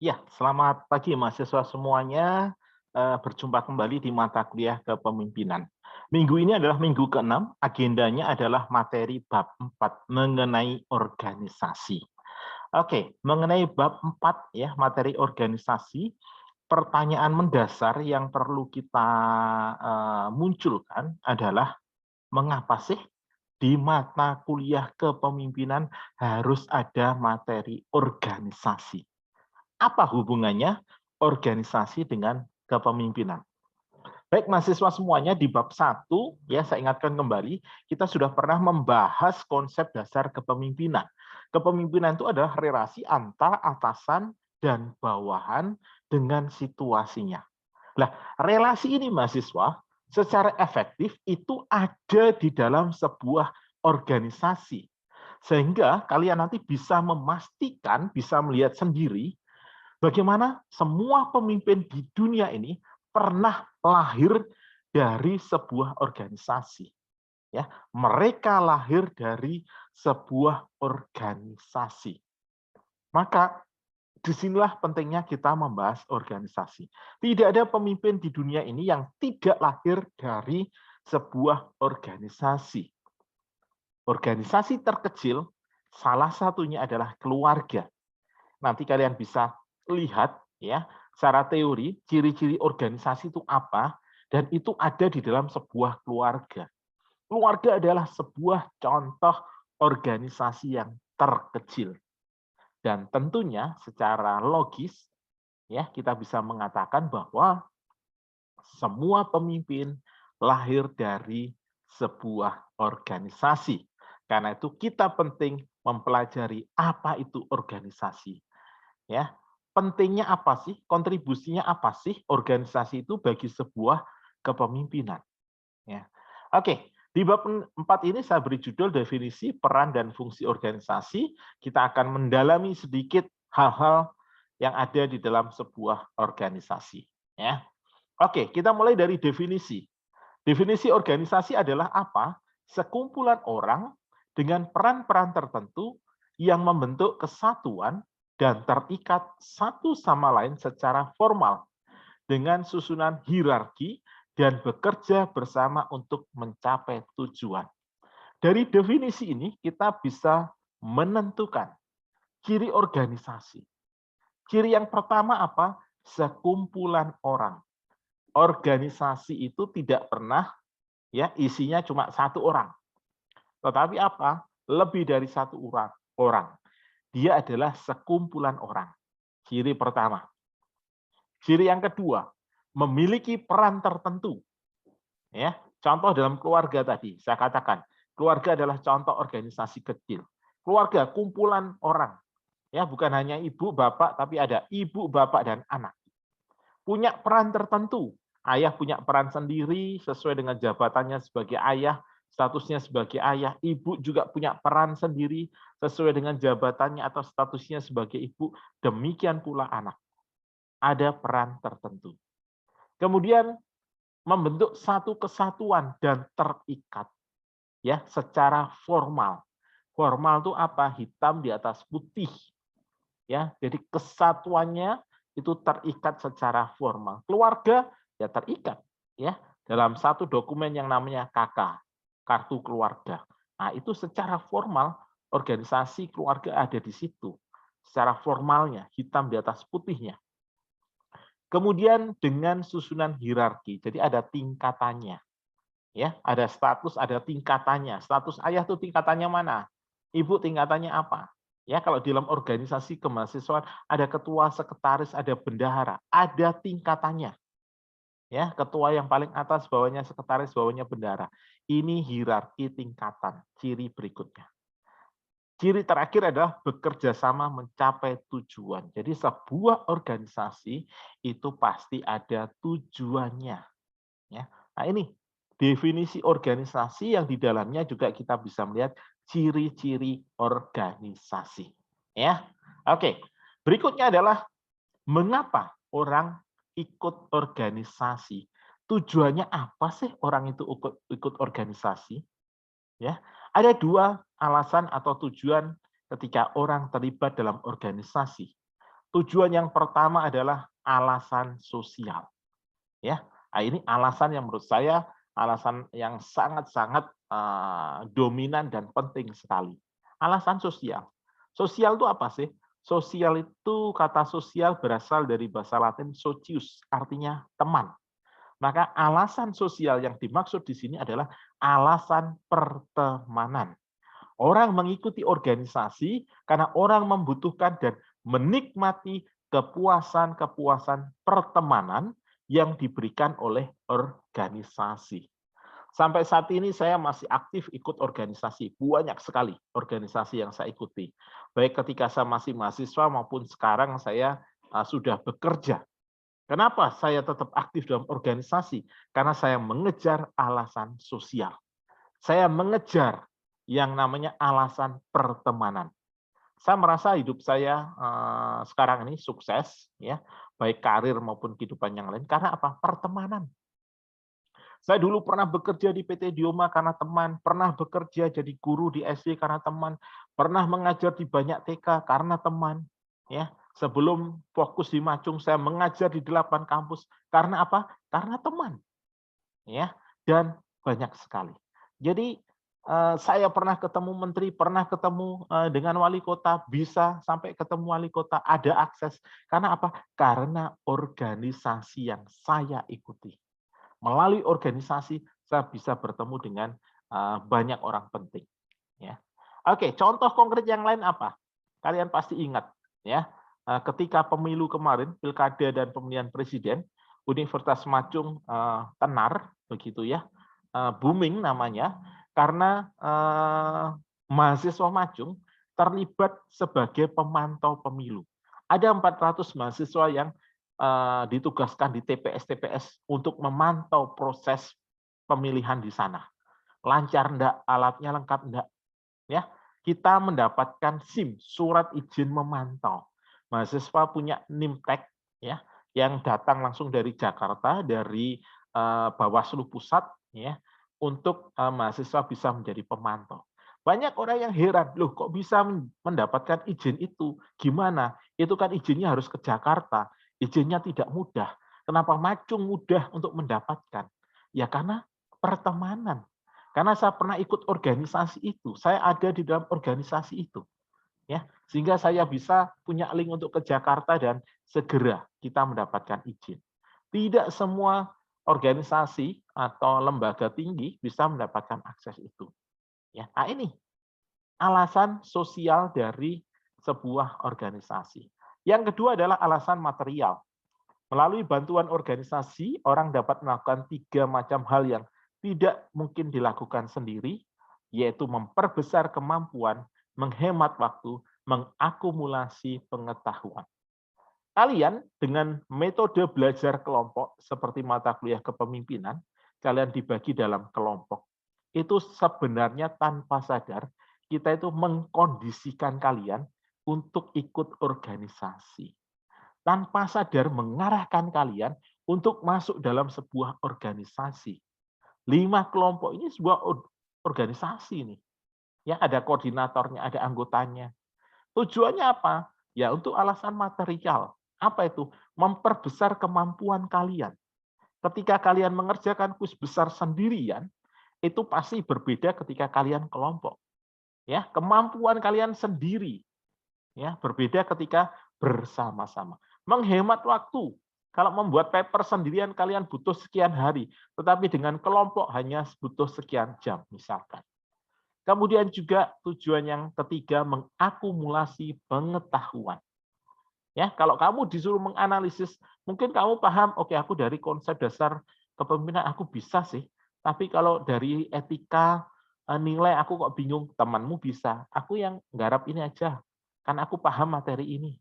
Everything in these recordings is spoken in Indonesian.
Ya, selamat pagi mahasiswa semuanya. Berjumpa kembali di mata kuliah kepemimpinan. Minggu ini adalah minggu ke-6, agendanya adalah materi bab 4 mengenai organisasi. Oke, mengenai bab 4 ya, materi organisasi, pertanyaan mendasar yang perlu kita munculkan adalah mengapa sih di mata kuliah kepemimpinan harus ada materi organisasi? Apa hubungannya organisasi dengan kepemimpinan? Baik mahasiswa semuanya di bab 1, ya saya ingatkan kembali, kita sudah pernah membahas konsep dasar kepemimpinan. Kepemimpinan itu adalah relasi antara atasan dan bawahan dengan situasinya. Nah, relasi ini mahasiswa secara efektif itu ada di dalam sebuah organisasi. Sehingga kalian nanti bisa memastikan, bisa melihat sendiri bagaimana semua pemimpin di dunia ini pernah lahir dari sebuah organisasi. Ya, mereka lahir dari sebuah organisasi. Maka disinilah pentingnya kita membahas organisasi. Tidak ada pemimpin di dunia ini yang tidak lahir dari sebuah organisasi. Organisasi terkecil, salah satunya adalah keluarga. Nanti kalian bisa lihat ya secara teori ciri-ciri organisasi itu apa, dan itu ada di dalam sebuah keluarga. Keluarga adalah sebuah contoh organisasi yang terkecil, dan tentunya secara logis ya kita bisa mengatakan bahwa semua pemimpin lahir dari sebuah organisasi. Karena itu kita penting mempelajari apa itu organisasi. Ya, pentingnya apa sih? Kontribusinya apa sih organisasi itu bagi sebuah kepemimpinan? Ya. Oke, di bab 4 ini saya beri judul definisi peran dan fungsi organisasi. Kita akan mendalami sedikit hal-hal yang ada di dalam sebuah organisasi. Ya. Oke, kita mulai dari definisi. Definisi organisasi adalah apa? Sekumpulan orang dengan peran-peran tertentu yang membentuk kesatuan dan terikat satu sama lain secara formal dengan susunan hierarki dan bekerja bersama untuk mencapai tujuan. Dari definisi ini kita bisa menentukan ciri organisasi. Ciri yang pertama apa? Sekumpulan orang. Organisasi itu tidak pernah ya isinya cuma satu orang. Tetapi apa? Lebih dari satu orang. Dia adalah sekumpulan orang. Ciri pertama. Ciri yang kedua, memiliki peran tertentu. Ya, contoh dalam keluarga tadi, saya katakan, keluarga adalah contoh organisasi kecil. Keluarga kumpulan orang. Ya, bukan hanya ibu, bapak, tapi ada ibu, bapak, dan anak. Punya peran tertentu. Ayah punya peran sendiri sesuai dengan jabatannya sebagai ayah, statusnya sebagai ayah. Ibu juga punya peran sendiri sesuai dengan jabatannya atau statusnya sebagai ibu. Demikian pula anak. Ada peran tertentu. Kemudian membentuk satu kesatuan dan terikat ya secara formal. Formal itu apa? Hitam di atas putih. Ya, jadi kesatuannya itu terikat secara formal. Keluarga ya terikat ya dalam satu dokumen yang namanya KK, kartu keluarga. Nah, itu secara formal organisasi keluarga ada di situ. Secara formalnya, hitam di atas putihnya. Kemudian dengan susunan hierarki. Jadi ada tingkatannya. Ya, ada status, ada tingkatannya. Status ayah itu tingkatannya mana? Ibu tingkatannya apa? Ya, kalau di dalam organisasi kemahasiswaan ada ketua, sekretaris, ada bendahara, ada tingkatannya. Ya, ketua yang paling atas, bawahnya sekretaris, bawahnya bendahara. Ini hierarki tingkatan, ciri berikutnya. Ciri terakhir adalah bekerja sama mencapai tujuan. Jadi sebuah organisasi itu pasti ada tujuannya. Ya. Nah ini definisi organisasi yang di dalamnya juga kita bisa melihat ciri-ciri organisasi. Ya, oke. Berikutnya adalah mengapa orang ikut organisasi. Tujuannya apa sih orang itu ikut organisasi? Ya, ada dua alasan atau tujuan ketika orang terlibat dalam organisasi. Tujuan yang pertama adalah alasan sosial. Ya, nah, ini alasan yang menurut saya alasan yang sangat-sangat dominan dan penting sekali. Alasan sosial. Sosial itu apa sih? Sosial itu kata sosial berasal dari bahasa Latin socius, artinya teman. Maka alasan sosial yang dimaksud di sini adalah alasan pertemanan. Orang mengikuti organisasi karena orang membutuhkan dan menikmati kepuasan-kepuasan pertemanan yang diberikan oleh organisasi. Sampai saat ini saya masih aktif ikut organisasi, banyak sekali organisasi yang saya ikuti. Baik ketika saya masih mahasiswa maupun sekarang saya sudah bekerja. Kenapa saya tetap aktif dalam organisasi? Karena saya mengejar alasan sosial. Saya mengejar yang namanya alasan pertemanan. Saya merasa hidup saya sekarang ini sukses, ya, baik karir maupun kehidupan yang lain. Karena apa? Pertemanan. Saya dulu pernah bekerja di PT Dioma karena teman, pernah bekerja jadi guru di SD karena teman, pernah mengajar di banyak TK karena teman. Ya, sebelum fokus di Macung, saya mengajar di 8 kampus karena apa? Karena teman. Ya, dan banyak sekali. Jadi saya pernah ketemu menteri, pernah ketemu dengan wali kota, bisa sampai ketemu wali kota, ada akses. Karena apa? Karena organisasi yang saya ikuti. Melalui organisasi saya bisa bertemu dengan banyak orang penting. Ya. Oke, contoh konkret yang lain apa? Kalian pasti ingat, ya, ketika pemilu kemarin, pilkada dan pemilihan presiden, Universitas Macung tenar, begitu ya, booming namanya, karena mahasiswa Macung terlibat sebagai pemantau pemilu. Ada 400 mahasiswa yang ditugaskan di TPS-TPS untuk memantau proses pemilihan di sana. Lancar enggak, alatnya lengkap enggak, ya. Kita mendapatkan SIM, surat izin memantau. Mahasiswa punya NIMTEK, ya, yang datang langsung dari Jakarta, dari Bawaslu Pusat, ya, untuk mahasiswa bisa menjadi pemantau. Banyak orang yang heran, loh kok bisa mendapatkan izin itu? Gimana? Itu kan izinnya harus ke Jakarta. Izinnya tidak mudah. Kenapa Macung mudah untuk mendapatkan? Ya karena pertemanan. Karena saya pernah ikut organisasi itu. Saya ada di dalam organisasi itu. Ya, sehingga saya bisa punya link untuk ke Jakarta dan segera kita mendapatkan izin. Tidak semua organisasi atau lembaga tinggi bisa mendapatkan akses itu. Ya, nah ini alasan sosial dari sebuah organisasi. Yang kedua adalah alasan material. Melalui bantuan organisasi, orang dapat melakukan 3 macam hal yang tidak mungkin dilakukan sendiri, yaitu memperbesar kemampuan, menghemat waktu, mengakumulasi pengetahuan. Kalian dengan metode belajar kelompok seperti mata kuliah kepemimpinan, kalian dibagi dalam kelompok. Itu sebenarnya tanpa sadar kita itu mengkondisikan kalian untuk ikut organisasi. Tanpa sadar mengarahkan kalian untuk masuk dalam sebuah organisasi. 5 kelompok ini sebuah organisasi nih. Ya, ada koordinatornya, ada anggotanya. Tujuannya apa? Ya untuk alasan material. Apa itu? Memperbesar kemampuan kalian. Ketika kalian mengerjakan kuis besar sendirian, itu pasti berbeda ketika kalian kelompok. Ya, kemampuan kalian sendiri ya berbeda ketika bersama-sama. Menghemat waktu. Kalau membuat paper sendirian kalian butuh sekian hari, tetapi dengan kelompok hanya butuh sekian jam misalkan. Kemudian juga tujuan yang ketiga mengakumulasi pengetahuan. Ya, kalau kamu disuruh menganalisis, mungkin kamu paham, oke aku dari konsep dasar kepemimpinan aku bisa sih, tapi kalau dari etika nilai aku kok bingung, temanmu bisa. Aku yang nggarap ini aja, kan aku paham materi ini.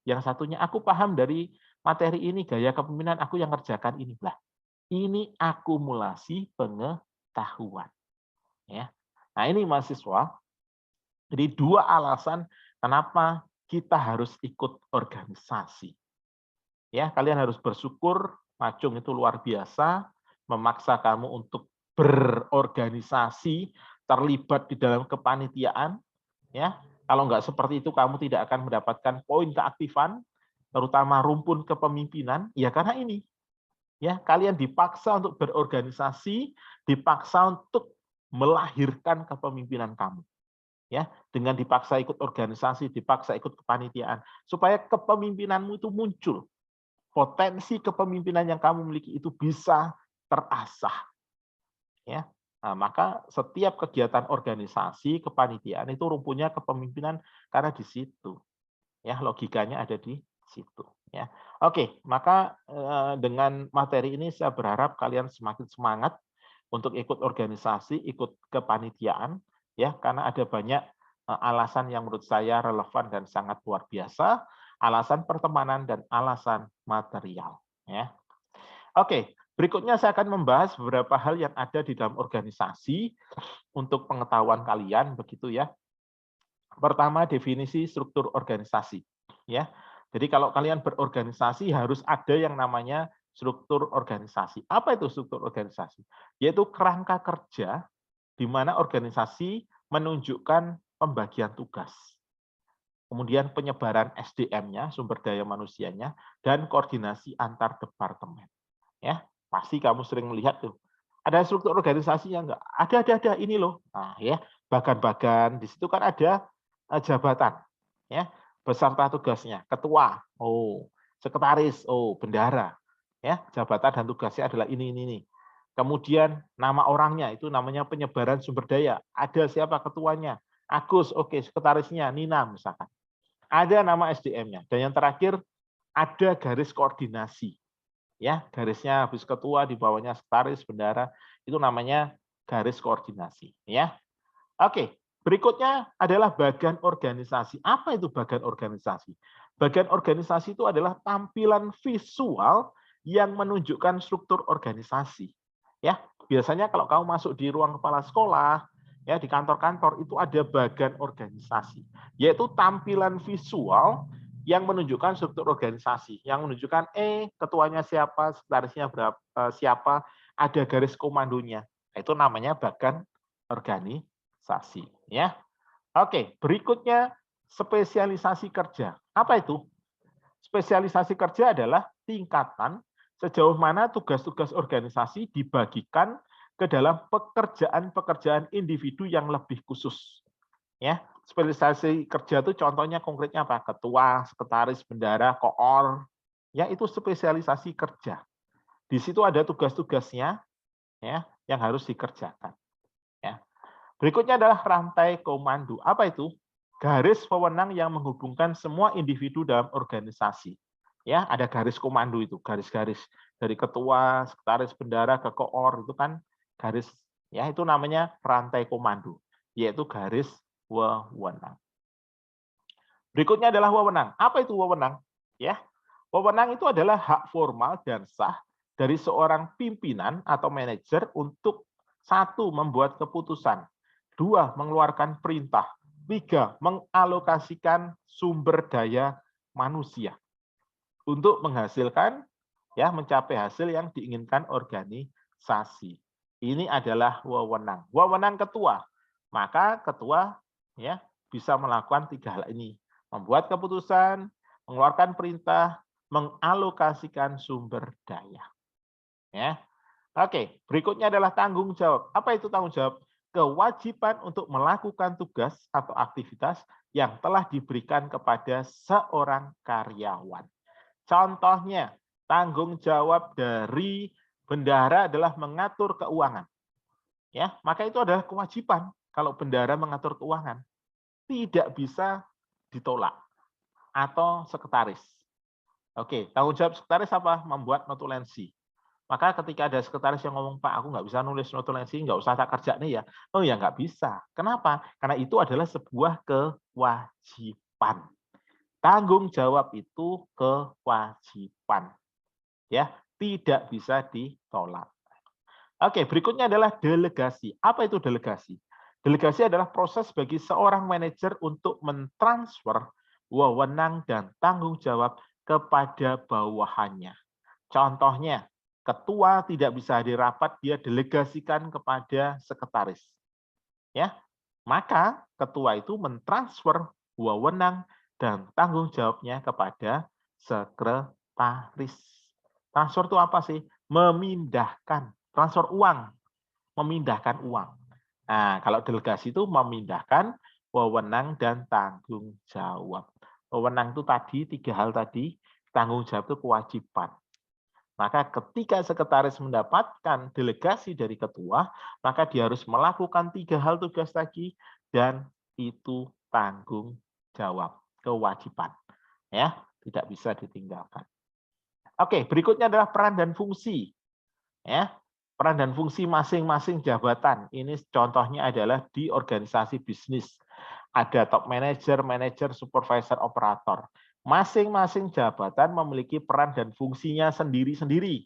Yang satunya aku paham dari materi ini, gaya kepemimpinan aku yang ngerjakan ini. Lah, ini akumulasi pengetahuan. Ya. Nah ini mahasiswa, jadi 2 alasan kenapa kita harus ikut organisasi. Ya, kalian harus bersyukur Macung itu luar biasa memaksa kamu untuk berorganisasi, terlibat di dalam kepanitiaan, ya. Kalau nggak seperti itu kamu tidak akan mendapatkan poin keaktifan, terutama rumpun kepemimpinan, ya karena ini. Ya, kalian dipaksa untuk berorganisasi, dipaksa untuk melahirkan kepemimpinan kamu. Ya, dengan dipaksa ikut organisasi, dipaksa ikut kepanitiaan, supaya kepemimpinanmu itu muncul. Potensi kepemimpinan yang kamu miliki itu bisa terasah. Ya, nah, maka setiap kegiatan organisasi, kepanitiaan itu rumpunnya kepemimpinan karena di situ. Ya, logikanya ada di situ. Ya, oke. Maka dengan materi ini saya berharap kalian semakin semangat untuk ikut organisasi, ikut kepanitiaan, ya, karena ada banyak alasan yang menurut saya relevan dan sangat luar biasa, alasan pertemanan dan alasan material. Ya, oke. Berikutnya saya akan membahas beberapa hal yang ada di dalam organisasi untuk pengetahuan kalian, begitu ya. Pertama, definisi struktur organisasi. Ya, jadi kalau kalian berorganisasi harus ada yang namanya struktur organisasi. Apa itu struktur organisasi? Yaitu kerangka kerja di mana organisasi menunjukkan pembagian tugas, kemudian penyebaran SDM-nya, sumber daya manusianya, dan koordinasi antar departemen. Ya, pasti kamu sering melihat tuh. Ada struktur organisasinya enggak? Ada ini loh. Nah, ya, bagan-bagan di situ kan ada jabatan, ya, beserta tugasnya. Ketua, oh, sekretaris, oh, bendahara, ya, jabatan dan tugasnya adalah ini. Kemudian nama orangnya itu namanya penyebaran sumber daya. Ada siapa ketuanya? Agus, oke, sekretarisnya Nina misalkan. Ada nama SDM-nya. Dan yang terakhir ada garis koordinasi. Ya, garisnya habis ketua, di bawahnya sekretaris, bendahara, itu namanya garis koordinasi. Ya, oke. Berikutnya adalah bagian organisasi. Apa itu bagian organisasi? Bagian organisasi itu adalah tampilan visual yang menunjukkan struktur organisasi. Ya, biasanya kalau kamu masuk di ruang kepala sekolah, ya di kantor-kantor itu ada bagian organisasi, yaitu tampilan visual yang menunjukkan struktur organisasi, yang menunjukkan ketuanya siapa, sekretarisnya siapa, ada garis komandonya. Itu namanya bagian organisasi, ya. Oke, berikutnya spesialisasi kerja. Apa itu? Spesialisasi kerja adalah tingkatan sejauh mana tugas-tugas organisasi dibagikan ke dalam pekerjaan-pekerjaan individu yang lebih khusus. Ya, spesialisasi kerja itu contohnya konkretnya apa? Ketua, sekretaris, bendahara, koor. Ya, itu spesialisasi kerja. Di situ ada tugas-tugasnya ya yang harus dikerjakan. Ya. Berikutnya adalah rantai komando. Apa itu? Garis wewenang yang menghubungkan semua individu dalam organisasi. Ya, ada garis komando itu, garis-garis dari ketua, sekretaris, bendahara ke koor itu kan garis ya itu namanya rantai komando, yaitu garis wewenang. Berikutnya adalah wewenang. Apa itu wewenang? Ya, wewenang itu adalah hak formal dan sah dari seorang pimpinan atau manajer untuk satu, membuat keputusan, dua, mengeluarkan perintah, tiga, mengalokasikan sumber daya manusia untuk menghasilkan ya mencapai hasil yang diinginkan organisasi. Ini adalah wewenang. Wewenang ketua. Maka ketua ya bisa melakukan tiga hal ini. Membuat keputusan, mengeluarkan perintah, mengalokasikan sumber daya. Ya. Oke, berikutnya adalah tanggung jawab. Apa itu tanggung jawab? Kewajiban untuk melakukan tugas atau aktivitas yang telah diberikan kepada seorang karyawan. Contohnya, tanggung jawab dari bendahara adalah mengatur keuangan. Ya, maka itu adalah kewajiban kalau bendahara mengatur keuangan. Tidak bisa ditolak atau sekretaris. Oke, tanggung jawab sekretaris apa? Membuat notulensi. Maka ketika ada sekretaris yang ngomong, Pak, aku nggak bisa nulis notulensi, nggak usah tak kerja nih ya. Oh ya, nggak bisa. Kenapa? Karena itu adalah sebuah kewajiban. Tanggung jawab itu kewajiban. Ya, tidak bisa ditolak. Oke, berikutnya adalah delegasi. Apa itu delegasi? Delegasi adalah proses bagi seorang manajer untuk mentransfer wewenang dan tanggung jawab kepada bawahannya. Contohnya, ketua tidak bisa hadir rapat, dia delegasikan kepada sekretaris. Ya, maka ketua itu mentransfer wewenang dan tanggung jawabnya kepada sekretaris. Transfer itu apa sih? Memindahkan, transfer uang, memindahkan uang. Nah, kalau delegasi itu memindahkan wewenang dan tanggung jawab. Wewenang itu tadi, 3 hal tadi, tanggung jawab itu kewajiban. Maka ketika sekretaris mendapatkan delegasi dari ketua, maka dia harus melakukan 3 hal tugas tadi, dan itu tanggung jawab, kewajiban. Ya, tidak bisa ditinggalkan. Oke, berikutnya adalah peran dan fungsi. Ya, peran dan fungsi masing-masing jabatan. Ini contohnya adalah di organisasi bisnis. Ada top manager, manager, supervisor, operator. Masing-masing jabatan memiliki peran dan fungsinya sendiri-sendiri.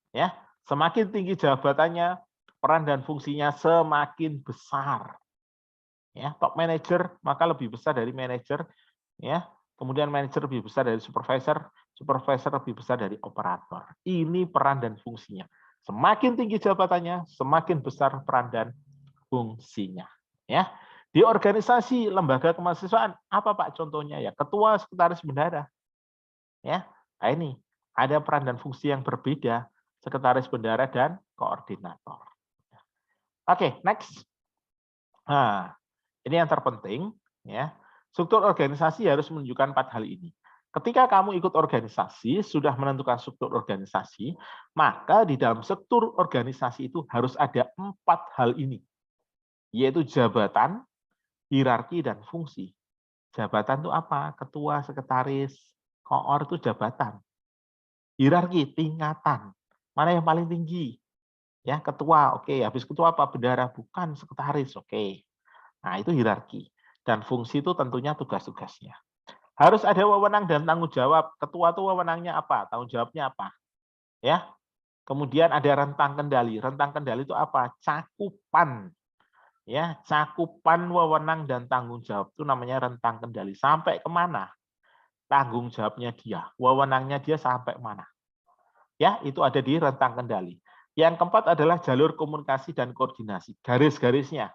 Ya, semakin tinggi jabatannya, peran dan fungsinya semakin besar. Ya, top manager maka lebih besar dari manager, ya. Kemudian manager lebih besar dari supervisor, supervisor lebih besar dari operator. Ini peran dan fungsinya. Semakin tinggi jabatannya, semakin besar peran dan fungsinya. Ya, di organisasi lembaga kemahasiswaan apa Pak contohnya ya? Ketua, sekretaris bendahara. Ya, nah ini ada peran dan fungsi yang berbeda, sekretaris bendahara dan koordinator. Oke, next. Nah, ini yang terpenting ya. Struktur organisasi harus menunjukkan 4 hal ini. Ketika kamu ikut organisasi, sudah menentukan struktur organisasi, maka di dalam struktur organisasi itu harus ada 4 hal ini, yaitu jabatan, hierarki, dan fungsi. Jabatan itu apa? Ketua, sekretaris, koor itu jabatan. Hierarki, tingkatan. Mana yang paling tinggi? Ya, ketua, oke. Habis ketua apa? Bendahara, bukan sekretaris, oke. Nah, itu hierarki. Dan fungsi itu tentunya tugas-tugasnya. Harus ada wewenang dan tanggung jawab. Ketua itu wewenangnya apa? Tanggung jawabnya apa? Ya. Kemudian ada rentang kendali. Rentang kendali itu apa? Cakupan. Ya, cakupan wewenang dan tanggung jawab itu namanya rentang kendali. Sampai kemana? Tanggung jawabnya dia, wewenangnya dia sampai mana? Ya, itu ada di rentang kendali. Yang keempat adalah jalur komunikasi dan koordinasi. Garis-garisnya.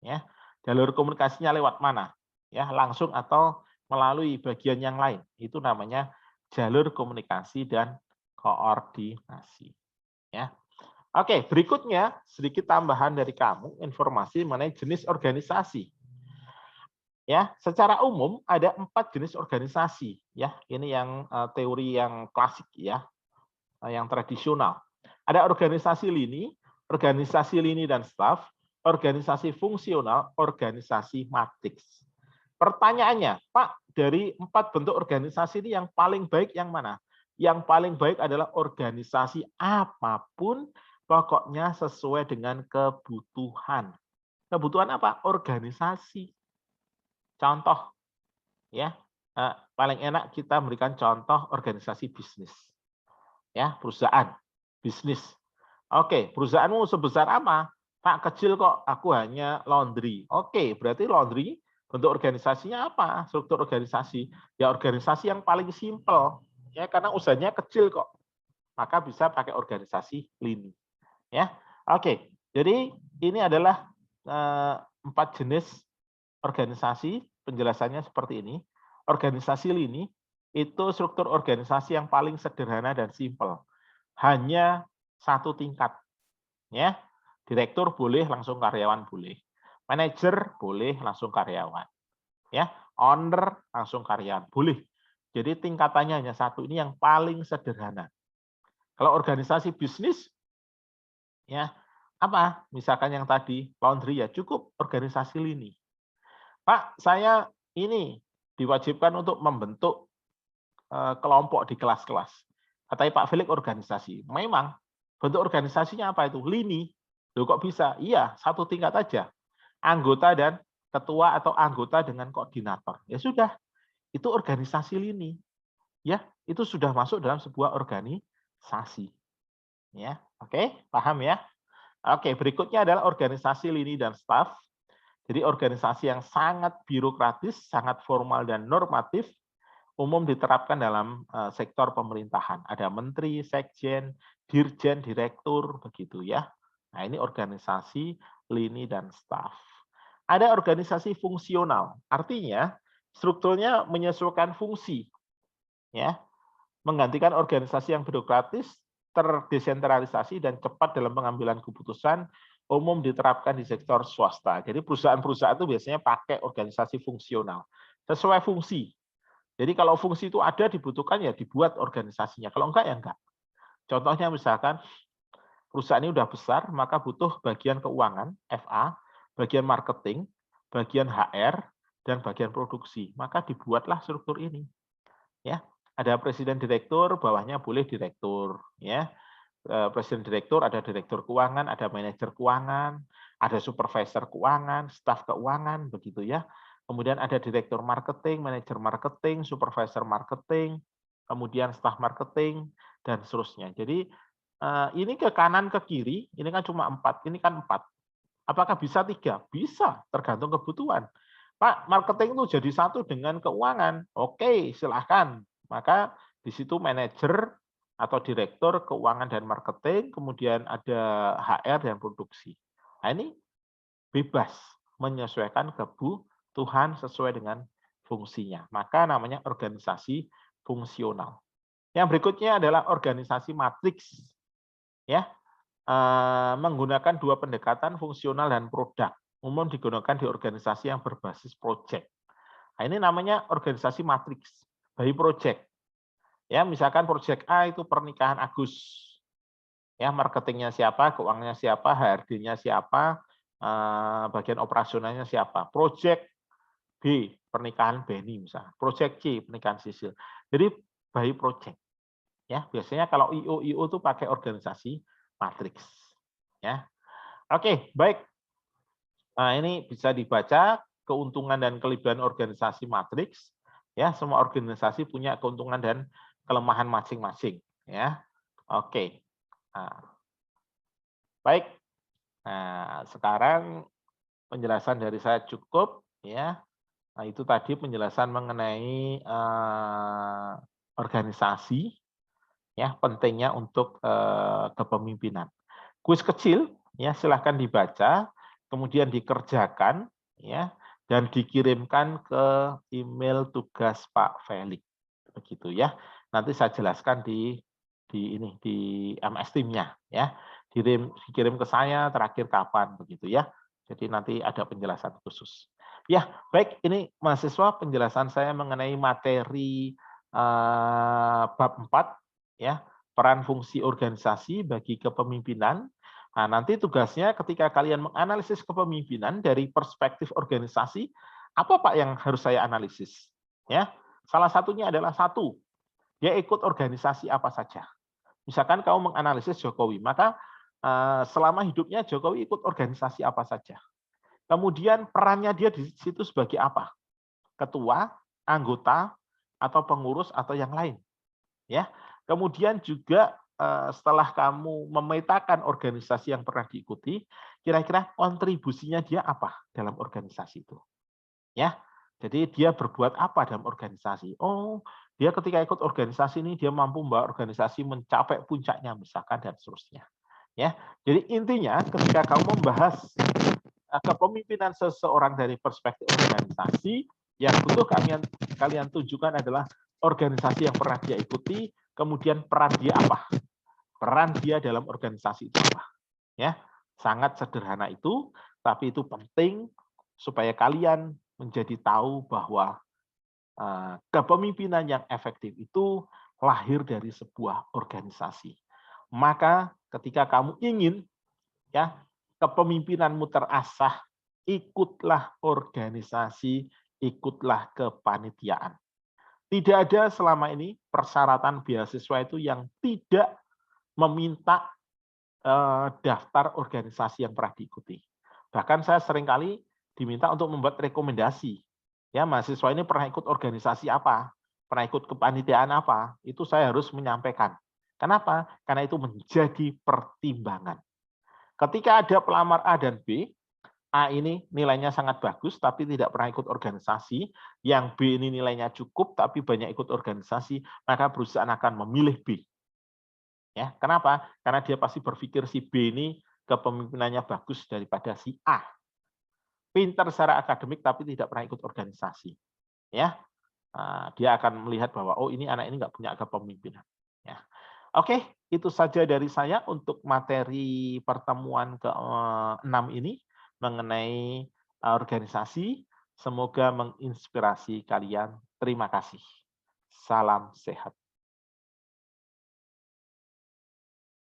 Ya, jalur komunikasinya lewat mana? Ya, langsung atau melalui bagian yang lain. Itu namanya jalur komunikasi dan koordinasi. Ya. Oke, berikutnya sedikit tambahan dari kamu informasi mengenai jenis organisasi. Ya, secara umum ada 4 jenis organisasi. Ya, ini yang teori yang klasik ya, yang tradisional. Ada organisasi lini dan staf, organisasi fungsional, organisasi matriks. Pertanyaannya, Pak, dari 4 bentuk organisasi ini yang paling baik yang mana? Yang paling baik adalah organisasi apapun, pokoknya sesuai dengan kebutuhan. Kebutuhan apa? Organisasi. Contoh, ya, paling enak kita memberikan contoh organisasi bisnis. Ya, perusahaan, bisnis. Oke, perusahaanmu sebesar apa? Pak, kecil kok, aku hanya laundry. Oke, berarti laundry bentuk organisasinya apa? Struktur organisasi. Ya organisasi yang paling simpel. Ya, karena usahanya kecil kok. Maka bisa pakai organisasi lini. Ya. Oke, jadi ini adalah 4 jenis organisasi, penjelasannya seperti ini. Organisasi lini itu struktur organisasi yang paling sederhana dan simpel. Hanya 1 tingkat. Ya. Direktur boleh, langsung karyawan boleh. Manajer boleh, langsung karyawan. Ya, owner langsung karyawan boleh. Jadi tingkatannya hanya 1, ini yang paling sederhana. Kalau organisasi bisnis ya, apa? Misalkan yang tadi laundry ya cukup organisasi lini. Pak, saya ini diwajibkan untuk membentuk kelompok di kelas-kelas. Katanya Pak Felix organisasi. Memang bentuk organisasinya apa itu? Lini. Loh kok bisa? Iya, 1 tingkat aja. Anggota dan ketua atau anggota dengan koordinator. Ya sudah, itu organisasi lini. Ya, itu sudah masuk dalam sebuah organisasi. Ya, oke, paham ya? Oke, berikutnya adalah organisasi lini dan staf. Jadi organisasi yang sangat birokratis, sangat formal dan normatif, umum diterapkan dalam sektor pemerintahan. Ada menteri, sekjen, dirjen, direktur, begitu ya. Nah, ini organisasi lini dan staf. Ada organisasi fungsional, artinya strukturnya menyesuaikan fungsi. ya, menggantikan organisasi yang birokratis, terdesentralisasi dan cepat dalam pengambilan keputusan, umum diterapkan di sektor swasta. Jadi perusahaan-perusahaan itu biasanya pakai organisasi fungsional sesuai fungsi. Jadi kalau fungsi itu ada dibutuhkan ya dibuat organisasinya. Kalau enggak ya enggak. Contohnya misalkan perusahaan ini udah besar, maka butuh bagian keuangan (FA), bagian marketing, bagian HR, dan bagian produksi. Maka dibuatlah struktur ini. Ya, ada presiden direktur, bawahnya boleh direktur. Ya, presiden direktur, ada direktur keuangan, ada manajer keuangan, ada supervisor keuangan, staf keuangan, begitu ya. Kemudian ada direktur marketing, manajer marketing, supervisor marketing, kemudian staf marketing, dan seterusnya. Jadi ini ke kanan, ke kiri, ini kan cuma 4, ini kan 4. Apakah bisa 3? Bisa, tergantung kebutuhan. Pak, marketing itu jadi satu dengan keuangan. Oke, silahkan. Maka di situ manajer atau direktur keuangan dan marketing, kemudian ada HR dan produksi. Nah, ini bebas menyesuaikan kebutuhan sesuai dengan fungsinya. Maka namanya organisasi fungsional. Yang berikutnya adalah organisasi matriks. Ya, menggunakan dua pendekatan fungsional dan produk. Umum digunakan di organisasi yang berbasis proyek. Nah, ini namanya organisasi matriks by project. Ya, misalkan proyek A itu pernikahan Agus. Ya, marketingnya siapa, keuangannya siapa, HRD-nya siapa, bagian operasionalnya siapa. Proyek B, pernikahan Benny misalnya. Proyek C, pernikahan Sisil. Jadi by project. Ya, biasanya kalau IO itu pakai organisasi matriks. Ya. Oke, baik. Nah, ini bisa dibaca keuntungan dan kelebihan organisasi matriks. Ya, semua organisasi punya keuntungan dan kelemahan masing-masing. Ya, oke. Nah, baik. Nah, sekarang penjelasan dari saya cukup. Ya, nah, itu tadi penjelasan mengenai organisasi. Ya, pentingnya untuk kepemimpinan. Kuis kecil, ya silahkan dibaca, kemudian dikerjakan, ya, dan dikirimkan ke email tugas Pak Felix, begitu ya. Nanti saya jelaskan di MS Team-nya, ya. Dikirim ke saya terakhir kapan, begitu ya. Jadi nanti ada penjelasan khusus. Ya, baik. Ini mahasiswa penjelasan saya mengenai materi bab 4, ya, peran fungsi organisasi bagi kepemimpinan. Nah, nanti tugasnya ketika kalian menganalisis kepemimpinan dari perspektif organisasi, apa Pak yang harus saya analisis? Ya, salah satunya adalah satu, dia ikut organisasi apa saja. Misalkan kamu menganalisis Jokowi, maka selama hidupnya Jokowi ikut organisasi apa saja. Kemudian perannya dia di situ sebagai apa? Ketua, anggota, atau pengurus atau yang lain. Ya, kemudian juga setelah kamu memetakan organisasi yang pernah diikuti, kira-kira kontribusinya dia apa dalam organisasi itu. Ya, jadi dia berbuat apa dalam organisasi. Oh, dia ketika ikut organisasi ini dia mampu membawa organisasi mencapai puncaknya misalkan dan seterusnya. Ya, jadi intinya ketika kamu membahas kepemimpinan seseorang dari perspektif organisasi, yang butuh kalian tunjukkan adalah organisasi yang pernah dia ikuti, kemudian peran dia apa? Peran dia dalam organisasi itu apa? Ya, sangat sederhana itu, tapi itu penting supaya kalian menjadi tahu bahwa kepemimpinan yang efektif itu lahir dari sebuah organisasi. Maka ketika kamu ingin ya kepemimpinanmu terasah, ikutlah organisasi, ikutlah kepanitiaan. Tidak ada selama ini persyaratan beasiswa itu yang tidak meminta daftar organisasi yang pernah diikuti. Bahkan saya seringkali diminta untuk membuat rekomendasi. Ya, mahasiswa ini pernah ikut organisasi apa, pernah ikut kepanitiaan apa, itu saya harus menyampaikan. Kenapa? Karena itu menjadi pertimbangan. Ketika ada pelamar A dan B, A ini nilainya sangat bagus tapi tidak pernah ikut organisasi, yang B ini nilainya cukup tapi banyak ikut organisasi, maka perusahaan akan memilih B. Ya, kenapa? Karena dia pasti berpikir si B ini kepemimpinannya bagus daripada si A. Pintar secara akademik tapi tidak pernah ikut organisasi. Ya. Dia akan melihat bahwa, oh ini anak ini nggak punya kepemimpinan. Ya. Oke, itu saja dari saya untuk materi pertemuan ke-6 ini mengenai organisasi. Semoga menginspirasi kalian. Terima kasih. Salam sehat.